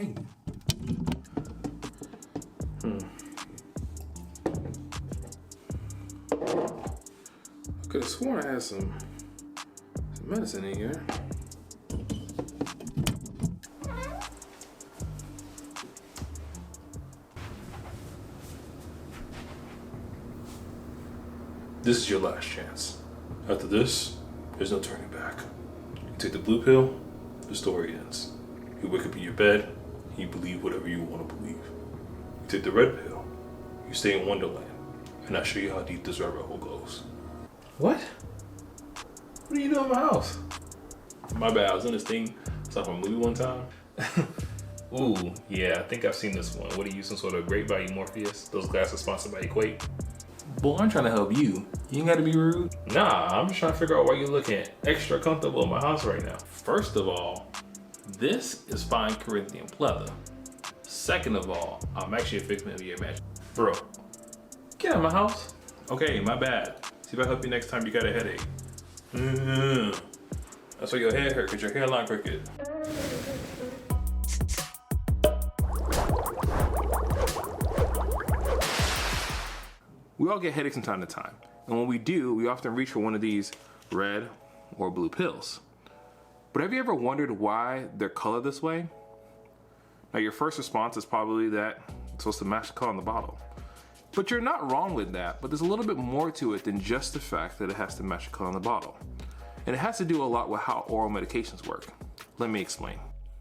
Dang. I could have sworn I had some medicine in here. This is your last chance. After this, there's no turning back. You take the blue pill, the story ends. You wake up in your bed, and you believe whatever you want to believe. You take the red pill, you stay in Wonderland, and I'll show you how deep this rabbit hole goes. What? What are you doing in my house? My bad, I was in this thing, saw from a movie one time. Ooh, yeah, I think I've seen this one. What are you, some sort of great value Morpheus? Those glasses sponsored by Equate? Boy, I'm trying to help you. You ain't gotta be rude. Nah, I'm just trying to figure out why you're looking extra comfortable in my house right now. First of all, this is fine Corinthian pleather. Second of all, I'm actually a figment of your imagination. Bro, get out of my house. Okay, my bad. See if I help you next time you got a headache. That's why your head hurt, because your hairline crooked. We all get headaches from time to time, and when we do, we often reach for one of these red or blue pills. But have you ever wondered why they're colored this way? Now your first response is probably that it's supposed to match the color on the bottle. But you're not wrong with that, but there's a little bit more to it than just the fact that it has to match the color on the bottle. And it has to do a lot with how oral medications work. Let me explain.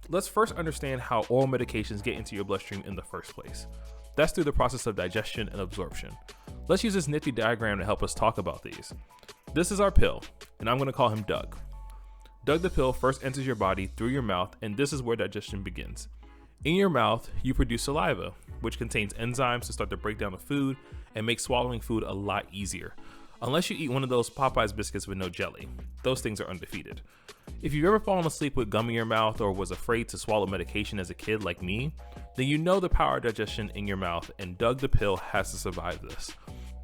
Let's first understand how oral medications get into your bloodstream in the first place. That's through the process of digestion and absorption. Let's use this nifty diagram to help us talk about these. This is our pill, and I'm gonna call him Doug. Doug the pill first enters your body through your mouth, and this is where digestion begins. In your mouth, you produce saliva, which contains enzymes to start to break down the food and make swallowing food a lot easier. Unless you eat one of those Popeyes biscuits with no jelly. Those things are undefeated. If you've ever fallen asleep with gum in your mouth or was afraid to swallow medication as a kid like me, then you know the power of digestion in your mouth, and Doug the pill has to survive this.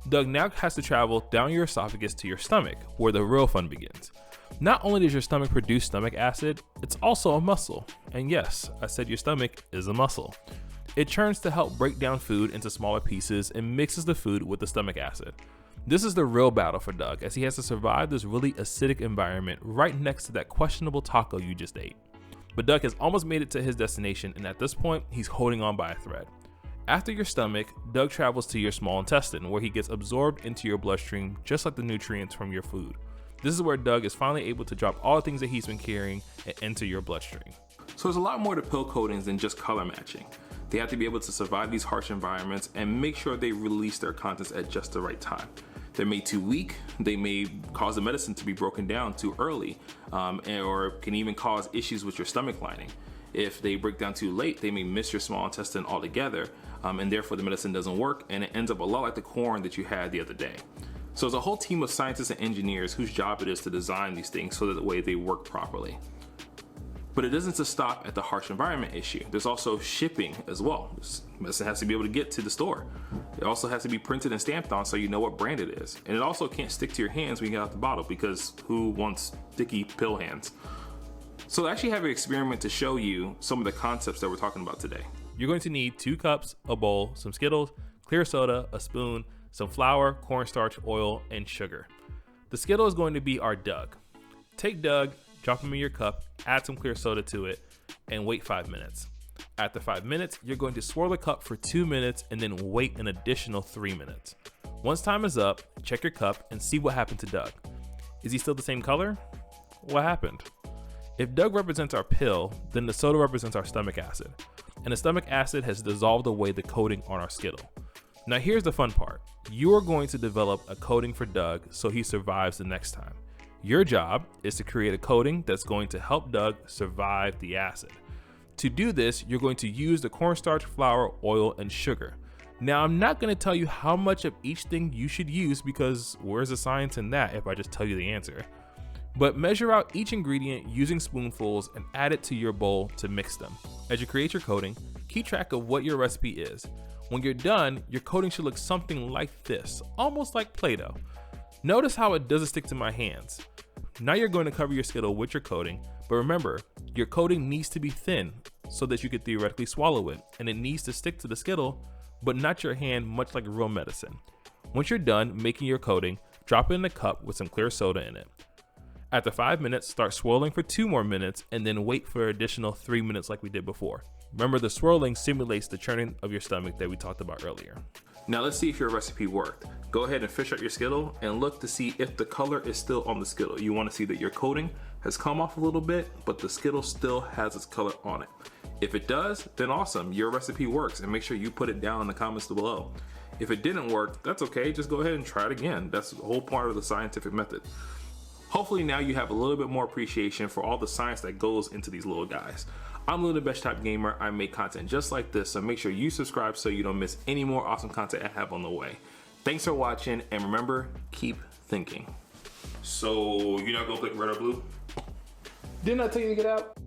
Doug now has to travel down your esophagus to your stomach, where the real fun begins. Not only does your stomach produce stomach acid, it's also a muscle. And yes, I said your stomach is a muscle. It churns to help break down food into smaller pieces and mixes the food with the stomach acid. This is the real battle for Doug, as he has to survive this really acidic environment right next to that questionable taco you just ate. But Doug has almost made it to his destination, and at this point, he's holding on by a thread. After your stomach, Doug travels to your small intestine, where he gets absorbed into your bloodstream just like the nutrients from your food. This is where Doug is finally able to drop all the things that he's been carrying and enter your bloodstream. So there's a lot more to pill coatings than just color matching. They have to be able to survive these harsh environments and make sure they release their contents at just the right time. They're made too weak, they may cause the medicine to be broken down too early, or can even cause issues with your stomach lining. If they break down too late, they may miss your small intestine altogether, and therefore the medicine doesn't work, and it ends up a lot like the corn that you had the other day. So there's a whole team of scientists and engineers whose job it is to design these things so that the way they work properly. But it doesn't just stop at the harsh environment issue. There's also shipping as well. This medicine has to be able to get to the store. It also has to be printed and stamped on so you know what brand it is. And it also can't stick to your hands when you get out the bottle, because who wants sticky pill hands? So I actually have an experiment to show you some of the concepts that we're talking about today. You're going to need 2 cups, a bowl, some Skittles, clear soda, a spoon, some flour, cornstarch, oil, and sugar. The Skittle is going to be our Doug. Take Doug, drop him in your cup, add some clear soda to it, and wait 5 minutes. After 5 minutes, you're going to swirl the cup for 2 minutes and then wait an additional 3 minutes. Once time is up, check your cup and see what happened to Doug. Is he still the same color? What happened? If Doug represents our pill, then the soda represents our stomach acid. And the stomach acid has dissolved away the coating on our Skittle. Now here's the fun part. You are going to develop a coating for Doug so he survives the next time. Your job is to create a coating that's going to help Doug survive the acid. To do this, you're going to use the cornstarch, flour, oil, and sugar. Now, I'm not going to tell you how much of each thing you should use, because where's the science in that if I just tell you the answer? But measure out each ingredient using spoonfuls and add it to your bowl to mix them. As you create your coating, keep track of what your recipe is. When you're done, your coating should look something like this, almost like Play-Doh. Notice how it doesn't stick to my hands. Now you're going to cover your Skittle with your coating, but remember, your coating needs to be thin, so that you could theoretically swallow it, and it needs to stick to the Skittle, but not your hand, much like real medicine. Once you're done making your coating, drop it in a cup with some clear soda in it. After 5 minutes, start swirling for 2 more minutes and then wait for an additional 3 minutes like we did before. Remember, the swirling simulates the churning of your stomach that we talked about earlier. Now let's see if your recipe worked. Go ahead and fish out your Skittle and look to see if the color is still on the Skittle. You want to see that your coating has come off a little bit, but the Skittle still has its color on it. If it does, then awesome, your recipe works, and make sure you put it down in the comments below. If it didn't work, that's okay, just go ahead and try it again. That's the whole part of the scientific method. Hopefully now you have a little bit more appreciation for all the science that goes into these little guys. I'm Lumi, the Benchtop Gamer. I make content just like this, so make sure you subscribe so you don't miss any more awesome content I have on the way. Thanks for watching, and remember, keep thinking. So, you're not gonna click red or blue? Didn't I tell you to get out?